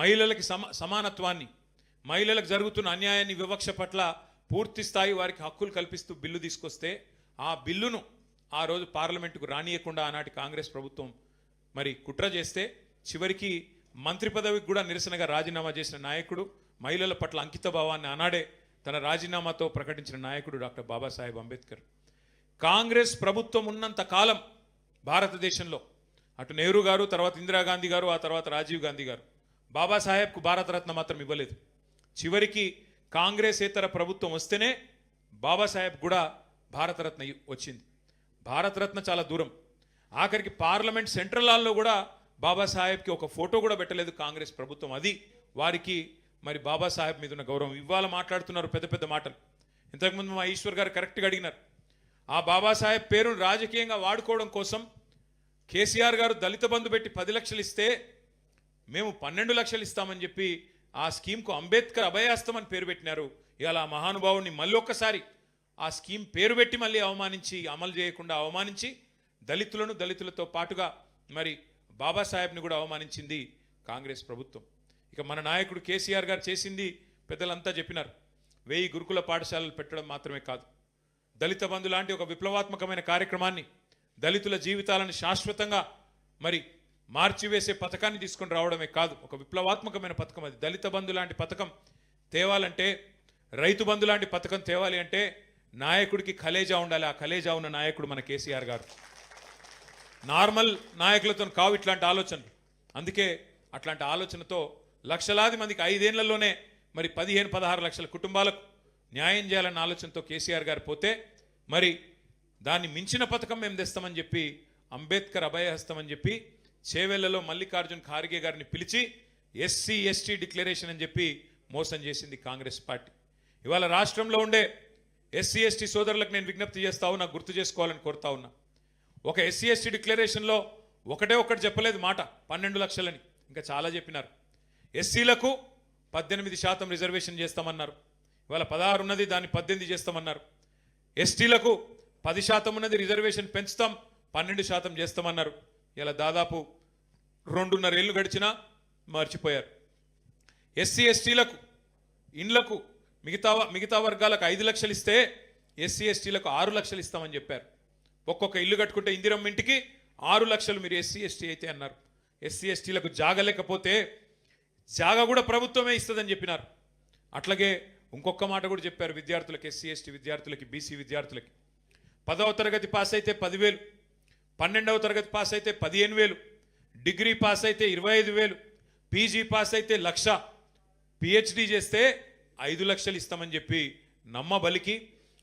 మహిళలకి సమానత్వాన్ని, మహిళలకు జరుగుతున్న అన్యాయాన్ని, వివక్ష పట్ల పూర్తి స్థాయి వారికి హక్కులు కల్పిస్తూ బిల్లు తీసుకొస్తే ఆ బిల్లును ఆ రోజు పార్లమెంటుకు రానియకుండా ఆనాటి కాంగ్రెస్ ప్రభుత్వం మరి కుట్ర చేస్తే చివరికి మంత్రి పదవికి కూడా నిరసనగా రాజీనామా చేసిన నాయకుడు, మహిళల పట్ల అంకిత భావాన్ని ఆనాడే తన రాజీనామాతో ప్రకటించిన నాయకుడు డాక్టర్ బాబాసాహెబ్ అంబేద్కర్. కాంగ్రెస్ ప్రభుత్వం ఉన్నంత కాలం భారతదేశంలో అటు నెహ్రూ గారు, తర్వాత ఇందిరాగాంధీ గారు, ఆ తర్వాత రాజీవ్ గాంధీ గారు బాబాసాహెబ్కు భారతరత్న మాత్రం ఇవ్వలేదు. చివరికి కాంగ్రెసేతర ప్రభుత్వం వస్తేనే బాబాసాహెబ్ కూడా భారతరత్న వచ్చింది. భారతరత్న చాలా దూరం, ఆఖరికి పార్లమెంట్ సెంట్రల్ హాల్లో కూడా బాబాసాహెబ్కి ఒక ఫోటో కూడా పెట్టలేదు కాంగ్రెస్ ప్రభుత్వం. అది వారికి మరి బాబాసాహెబ్ మీద ఉన్న గౌరవం. ఇవాళ మాట్లాడుతున్నారు పెద్ద పెద్ద మాటలు. ఇంతకుముందు మా ఈశ్వర్ గారు కరెక్ట్గా అడిగినారు. ఆ బాబాసాహెబ్ పేరును రాజకీయంగా వాడుకోవడం కోసం కేసీఆర్ గారు దళిత బంధు పెట్టి 10 లక్షలు ఇస్తే మేము 12 లక్షలు ఇస్తామని చెప్పి ఆ స్కీమ్కు అంబేద్కర్ అభయాస్తం అని పేరు పెట్టినారు. ఇలా మహానుభావుని మళ్ళీ ఒక్కసారి ఆ స్కీమ్ పేరు పెట్టి మళ్ళీ అవమానించి, అమలు చేయకుండా అవమానించి దళితులను, దళితులతో పాటుగా మరి బాబాసాహెబ్ని కూడా అవమానించింది కాంగ్రెస్ ప్రభుత్వం. ఇక మన నాయకుడు కేసీఆర్ గారు చేసింది పెద్దలంతా చెప్పినారు. 1000 గురుకుల పాఠశాలలు పెట్టడం మాత్రమే కాదు, దళిత బంధు లాంటి ఒక విప్లవాత్మకమైన కార్యక్రమాన్ని, దళితుల జీవితాలను శాశ్వతంగా మరి మార్చివేసే పథకాన్ని తీసుకొని రావడమే కాదు, ఒక విప్లవాత్మకమైన పథకం అది. దళిత బంధు లాంటి పథకం తేవాలంటే, రైతు బంధు లాంటి పథకం తేవాలి అంటే నాయకుడికి కలేజా ఉండాలి. ఆ కలేజా ఉన్న నాయకుడు మన కేసీఆర్ గారు. నార్మల్ నాయకులతో కావు ఇట్లాంటి ఆలోచనలు. అందుకే అట్లాంటి ఆలోచనతో లక్షలాది మందికి 5 ఏళ్లలోనే మరి 15-16 లక్షల కుటుంబాలకు న్యాయం చేయాలన్న ఆలోచనతో కేసీఆర్ గారు పోతే మరి దాన్ని మించిన పథకం మేము తెస్తామని చెప్పి అంబేద్కర్ అభయహస్తం అని చెప్పి చేవెళ్లలో మల్లికార్జున్ ఖార్గే గారిని పిలిచి ఎస్సీ ఎస్టీ డిక్లరేషన్ అని చెప్పి మోసం చేసింది కాంగ్రెస్ పార్టీ. ఇవాళ రాష్ట్రంలో ఉండే ఎస్సీ ఎస్టీ సోదరులకు నేను విజ్ఞప్తి చేస్తా ఉన్నా, గుర్తు చేసుకోవాలని కోరుతా ఉన్నా. ఒక ఎస్సీ ఎస్టీ డిక్లరేషన్లో ఒకటి చెప్పలేదు మాట 12 లక్షలని, ఇంకా చాలా చెప్పినారు. ఎస్సీలకు 18% రిజర్వేషన్ చేస్తామన్నారు. ఇవాళ 16 ఉన్నది, దాన్ని 18 చేస్తామన్నారు. ఎస్టీలకు 10% ఉన్నది, రిజర్వేషన్ పెంచుతాం, 12% చేస్తామన్నారు. ఇలా దాదాపు 2.5 ఏళ్ళు గడిచినా మర్చిపోయారు. ఎస్సీ ఎస్టీలకు ఇండ్లకు మిగతా వర్గాలకు 5 లక్షలు ఇస్తే ఎస్సీ ఎస్టీలకు 6 లక్షలు ఇస్తామని చెప్పారు. ఒక్కొక్క ఇల్లు కట్టుకుంటే ఇందిరమ్మ ఇంటికి 6 లక్షలు మీరు ఎస్సీ ఎస్టీ అయితే అన్నారు. ఎస్సీ ఎస్టీలకు జాగా లేకపోతే జాగా కూడా ప్రభుత్వమే ఇస్తుందని చెప్పినారు. అట్లాగే ఇంకొక మాట కూడా చెప్పారు విద్యార్థులకు, ఎస్సీ ఎస్టీ విద్యార్థులకి, బీసీ విద్యార్థులకి 10వ తరగతి పాస్ అయితే 10,000, 12వ తరగతి పాస్ అయితే 15,000, డిగ్రీ పాస్ అయితే 25,000, పీజీ పాస్ అయితే 1,00,000, పిహెచ్డి చేస్తే 5 లక్షలు ఇస్తామని చెప్పి నమ్మబలికి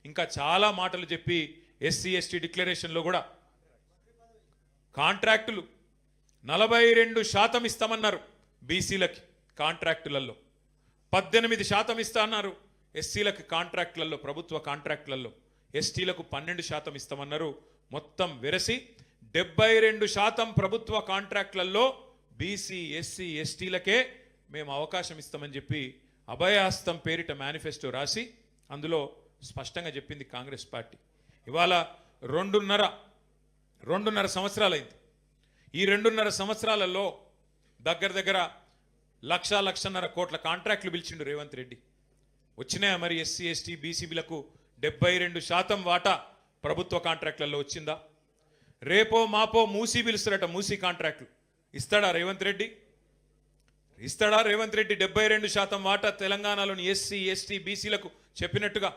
ఇంకా చాలా మాటలు చెప్పి ఎస్సీ ఎస్టీ డిక్లరేషన్లో కూడా కాంట్రాక్టులు 42% ఇస్తామన్నారు. బీసీలకి కాంట్రాక్టులలో 18% ఇస్తా అన్నారు. ఎస్సీలకు కాంట్రాక్టులలో, ప్రభుత్వ కాంట్రాక్టులలో, ఎస్టీలకు 12% ఇస్తామన్నారు. మొత్తం వెరసి 72% ప్రభుత్వ కాంట్రాక్టులలో బీసీ ఎస్సీ ఎస్టీలకే మేము అవకాశం ఇస్తామని చెప్పి అభయహస్తం పేరిట మేనిఫెస్టో రాసి అందులో స్పష్టంగా చెప్పింది కాంగ్రెస్ పార్టీ. ఇవాళ 2.5 సంవత్సరాలైంది. ఈ 2.5 సంవత్సరాలలో దగ్గర 1,00,00,000 కోట్ల కాంట్రాక్టులు పిలిచిండు రేవంత్ రెడ్డి. వచ్చినాయా మరి ఎస్సీ ఎస్టీ బీసీబీలకు 72% వాటా ప్రభుత్వ కాంట్రాక్టులలో వచ్చిందా? రేపో మాపో మూసీ పిలుస్తారట, మూసీ కాంట్రాక్టులు ఇస్తాడా రేవంత్ రెడ్డి? ఇస్తాడా రేవంత్ రెడ్డి 72% వాటా తెలంగాణలోని ఎస్సీ ఎస్టీ బీసీలకు చెప్పినట్టుగా?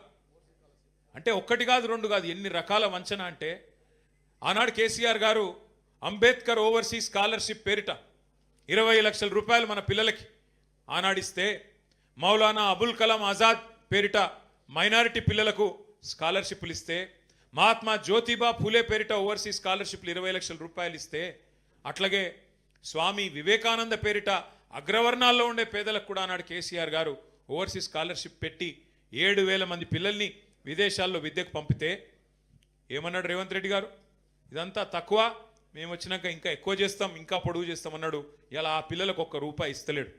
అంటే 1 కాదు 2 కాదు, ఎన్ని రకాల వంచన అంటే ఆనాడు కేసీఆర్ గారు అంబేద్కర్ ఓవర్సీస్ స్కాలర్షిప్ పేరిట 20 లక్షల రూపాయలు మన పిల్లలకి ఆనాడిస్తే, మౌలానా అబుల్ కలాం ఆజాద్ పేరిట మైనారిటీ పిల్లలకు స్కాలర్షిప్లు ఇస్తే, మహాత్మా జ్యోతిబా ఫూలే పేరిట ఓవర్సీస్ స్కాలర్షిప్లు 20 లక్షల రూపాయలు ఇస్తే, అట్లాగే స్వామి వివేకానంద పేరిట అగ్రవర్ణాల్లో ఉండే పేదలకు కూడా ఆనాడు కేసీఆర్ గారు ఓవర్సీస్ స్కాలర్షిప్ పెట్టి 7,000 మంది పిల్లల్ని విదేశాల్లో విద్యకు పంపితే ఏమన్నాడు రేవంత్ రెడ్డి గారు? ఇదంతా తక్కువ, మేము వచ్చినాక ఇంకా ఎక్కువ చేస్తాం, ఇంకా పొడుగు చేస్తామన్నాడు. ఇలా ఆ పిల్లలకు ₹1 ఇస్తలేడు.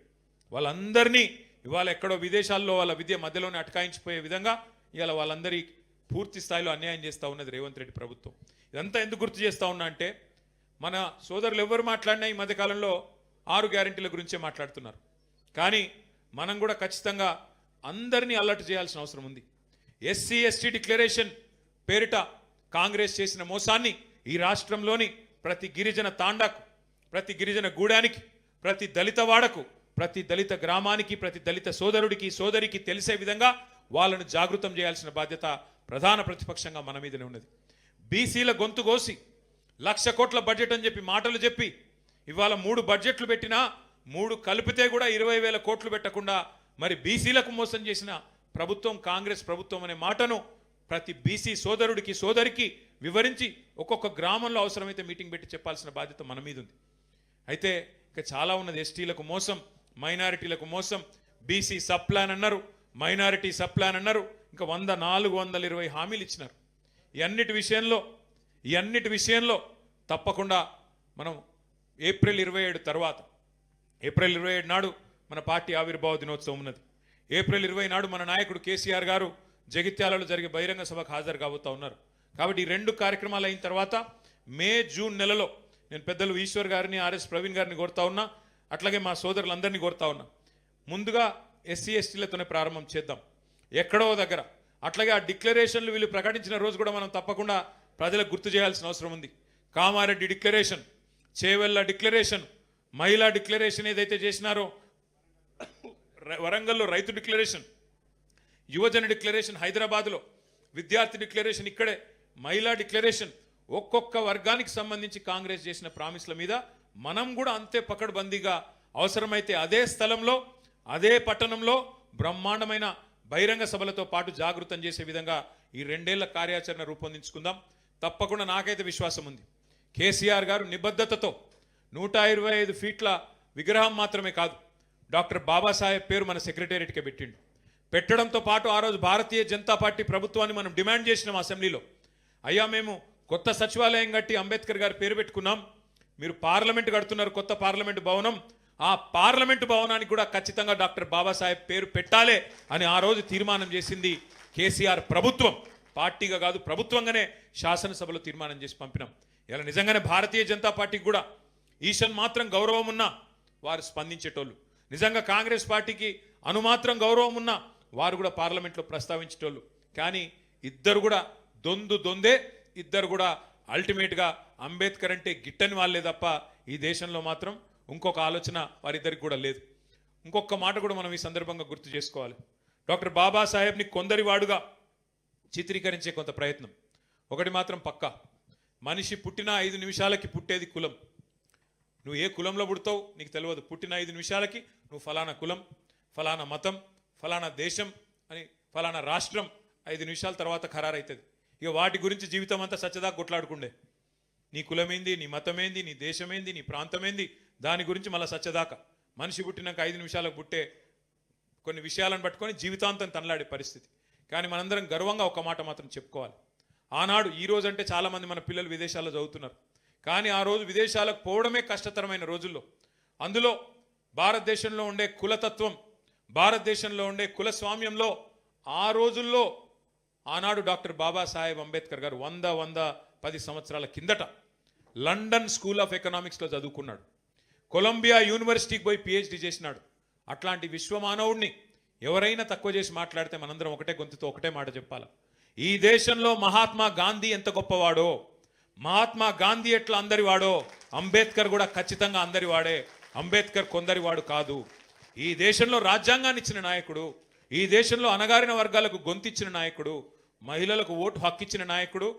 వాళ్ళందరినీ ఇవాళ ఎక్కడో విదేశాల్లో వాళ్ళ విద్య మధ్యలోనే అటకాయించిపోయే విధంగా ఇవాళ వాళ్ళందరి పూర్తి స్థాయిలో అన్యాయం చేస్తూ ఉన్నది రేవంత్ రెడ్డి ప్రభుత్వం. ఇదంతా ఎందుకు గుర్తు చేస్తూ ఉన్నా అంటే, మన సోదరులు ఎవరు మాట్లాడినా ఈ మధ్యకాలంలో 6 గ్యారెంటీల గురించే మాట్లాడుతున్నారు. కానీ మనం కూడా ఖచ్చితంగా అందరినీ అలర్ట్ చేయాల్సిన అవసరం ఉంది. ఎస్సీ ఎస్టీ డిక్లరేషన్ పేరిట కాంగ్రెస్ చేసిన మోసాన్ని ఈ రాష్ట్రంలోని ప్రతి గిరిజన తాండాకు, ప్రతి గిరిజన గూడానికి, ప్రతి దళిత వాడకు, ప్రతి దళిత గ్రామానికి, ప్రతి దళిత సోదరుడికి సోదరికి తెలిసే విధంగా వాళ్ళను జాగృతం చేయాల్సిన బాధ్యత ప్రధాన ప్రతిపక్షంగా మన మీదనే ఉన్నది. బీసీల గొంతు కోసి 1,00,000 కోట్ల బడ్జెట్ అని చెప్పి మాటలు చెప్పి ఇవాళ 3 బడ్జెట్లు పెట్టినా 3 కలిపితే కూడా 20,000 కోట్లు పెట్టకుండా మరి బీసీలకు మోసం చేసిన ప్రభుత్వం కాంగ్రెస్ ప్రభుత్వం అనే మాటను ప్రతి బీసీ సోదరుడికి సోదరికి వివరించి ఒక్కొక్క గ్రామంలో అవసరమైతే మీటింగ్ పెట్టి చెప్పాల్సిన బాధ్యత మన మీద ఉంది. అయితే ఇక చాలా ఉన్నది. ఎస్టీలకు మోసం, మైనారిటీలకు మోసం, బీసీ సబ్ ప్లాన్ అన్నారు, మైనారిటీ సబ్ ప్లాన్ అన్నారు, ఇంకా 420 హామీలు ఇచ్చినారు. ఈ అన్నిటి విషయంలో తప్పకుండా మనం ఏప్రిల్ 27 తర్వాత, ఏప్రిల్ 27 నాడు మన పార్టీ ఆవిర్భావ దినోత్సవం ఉన్నది. ఏప్రిల్ 20 నాడు మన నాయకుడు కేసీఆర్ గారు జగిత్యాలలో జరిగే బహిరంగ సభకు హాజరు కాబోతా ఉన్నారు. కాబట్టి ఈ 2 కార్యక్రమాలు అయిన తర్వాత మే జూన్ నెలలో నేను పెద్దలు ఈశ్వర్ గారిని, ఆర్ఎస్ ప్రవీణ్ గారిని కోరుతా ఉన్నా, అట్లాగే మా సోదరులందరినీ కోరుతా ఉన్నా, ముందుగా ఎస్సీ ఎస్టీలతోనే ప్రారంభం చేద్దాం ఎక్కడో దగ్గర. అట్లాగే ఆ డిక్లరేషన్లు వీళ్ళు ప్రకటించిన రోజు కూడా మనం తప్పకుండా ప్రజలకు గుర్తు చేయాల్సిన అవసరం ఉంది. కామారెడ్డి డిక్లరేషన్, చేవెళ్ళ డిక్లరేషన్, మహిళా డిక్లరేషన్ ఏదైతే చేసినారో, వరంగల్లో రైతు డిక్లరేషన్, యువజన డిక్లరేషన్ హైదరాబాద్లో, విద్యార్థి డిక్లరేషన్ ఇక్కడే, మహిళా డిక్లరేషన్, ఒక్కొక్క వర్గానికి సంబంధించి కాంగ్రెస్ చేసిన ప్రామిస్ల మీద మనం కూడా అంతే పకడ్బందీగా అవసరమైతే అదే స్థలంలో అదే పట్టణంలో బ్రహ్మాండమైన బహిరంగ సభలతో పాటు జాగృతం చేసే విధంగా ఈ 2 ఏళ్ల కార్యాచరణ రూపొందించుకుందాం. తప్పకుండా నాకైతే విశ్వాసం ఉంది. కేసీఆర్ గారు నిబద్ధతతో 125 ఫీట్ల విగ్రహం మాత్రమే కాదు, డాక్టర్ బాబాసాహెబ్ పేరు మన సెక్రటేరియట్కే పెట్టడంతో పాటు ఆ రోజు భారతీయ జనతా పార్టీ ప్రభుత్వాన్ని మనం డిమాండ్ చేసినాం అసెంబ్లీలో. అయ్యా మేము కొత్త సచివాలయం కట్టి అంబేద్కర్ గారి పేరు పెట్టుకున్నాం, మీరు పార్లమెంట్ కడుతున్నారు, కొత్త పార్లమెంటు భవనం, ఆ పార్లమెంటు భవనానికి కూడా ఖచ్చితంగా డాక్టర్ బాబాసాహెబ్ పేరు పెట్టాలి అని ఆ రోజు తీర్మానం చేసింది కేసీఆర్ ప్రభుత్వం. పార్టీగా కాదు, ప్రభుత్వంగానే శాసనసభలో తీర్మానం చేసి పంపినాం. ఇలా నిజంగానే భారతీయ జనతా పార్టీకి కూడా ఈషన్ మాత్రం గౌరవం ఉన్నా వారు స్పందించేటోళ్ళు, నిజంగా కాంగ్రెస్ పార్టీకి అనుమాత్రం గౌరవం ఉన్నా వారు కూడా పార్లమెంట్లో ప్రస్తావించేటోళ్ళు. కానీ ఇద్దరు కూడా దొందే, ఇద్దరు కూడా అల్టిమేట్గా అంబేద్కర్ అంటే గిట్టని వాళ్ళే తప్ప ఈ దేశంలో మాత్రం ఇంకొక ఆలోచన వారిద్దరికి కూడా లేదు. ఇంకొక మాట కూడా మనం ఈ సందర్భంగా గుర్తు చేసుకోవాలి. డాక్టర్ బాబాసాహెబ్ని కొందరి వాడుగా చిత్రీకరించే కొంత ప్రయత్నం. ఒకటి మాత్రం పక్కా, మనిషి పుట్టిన 5 నిమిషాలకి పుట్టేది కులం. నువ్వు ఏ కులంలో పుడతావు నీకు తెలియదు. పుట్టిన 5 నిమిషాలకి నువ్వు ఫలానా కులం, ఫలానా మతం, ఫలానా దేశం అని, ఫలానా రాష్ట్రం 5 నిమిషాల తర్వాత ఖరారైతుంది. ఇక వాటి గురించి జీవితం అంతా సచ్చదాకా కొట్లాడుకుండే. నీ కులమేంది, నీ మతమేంది, నీ దేశమేంది, నీ ప్రాంతమేంది, దాని గురించి మళ్ళీ సచ్చదాకా. మనిషి పుట్టినాక 5 నిమిషాలకు పుట్టే కొన్ని విషయాలను పట్టుకొని జీవితాంతం తనలాడే పరిస్థితి. కానీ మనందరం గర్వంగా ఒక మాట మాత్రం చెప్పుకోవాలి. ఆనాడు ఈ రోజు అంటే చాలామంది మన పిల్లలు విదేశాల్లో చదువుతున్నారు, కానీ ఆ రోజు విదేశాలకు పోవడమే కష్టతరమైన రోజుల్లో. అందులో భారతదేశంలో ఉండే కులతత్వం, భారతదేశంలో ఉండే కులస్వామ్యంలో ఆ రోజుల్లో ఆనాడు డాక్టర్ బాబాసాహెబ్ అంబేద్కర్ గారు 110 సంవత్సరాల కిందట లండన్ స్కూల్ ఆఫ్ ఎకనామిక్స్లో చదువుకున్నాడు. కొలంబియా యూనివర్సిటీకి పోయి పిహెచ్డి చేసినాడు. అట్లాంటి విశ్వమానవుడిని ఎవరైనా తక్కువ చేసి మాట్లాడితే మనందరం ఒకటే గొంతుతో ఒకటే మాట చెప్పాలి. ఈ దేశంలో మహాత్మా గాంధీ ఎంత గొప్పవాడో, మహాత్మా గాంధీ ఎట్లా అందరివాడో, అంబేద్కర్ కూడా ఖచ్చితంగా అందరివాడే. అంబేద్కర్ కొందరివాడు కాదు. ఈ దేశంలో రాజ్యాంగాన్ని ఇచ్చిన నాయకుడు, ఈ దేశంలో అణగారిన వర్గాలకు గొంతిచ్చిన నాయకుడు, మహిళలకు ఓటు హక్కిచ్చిన నాయకుడు,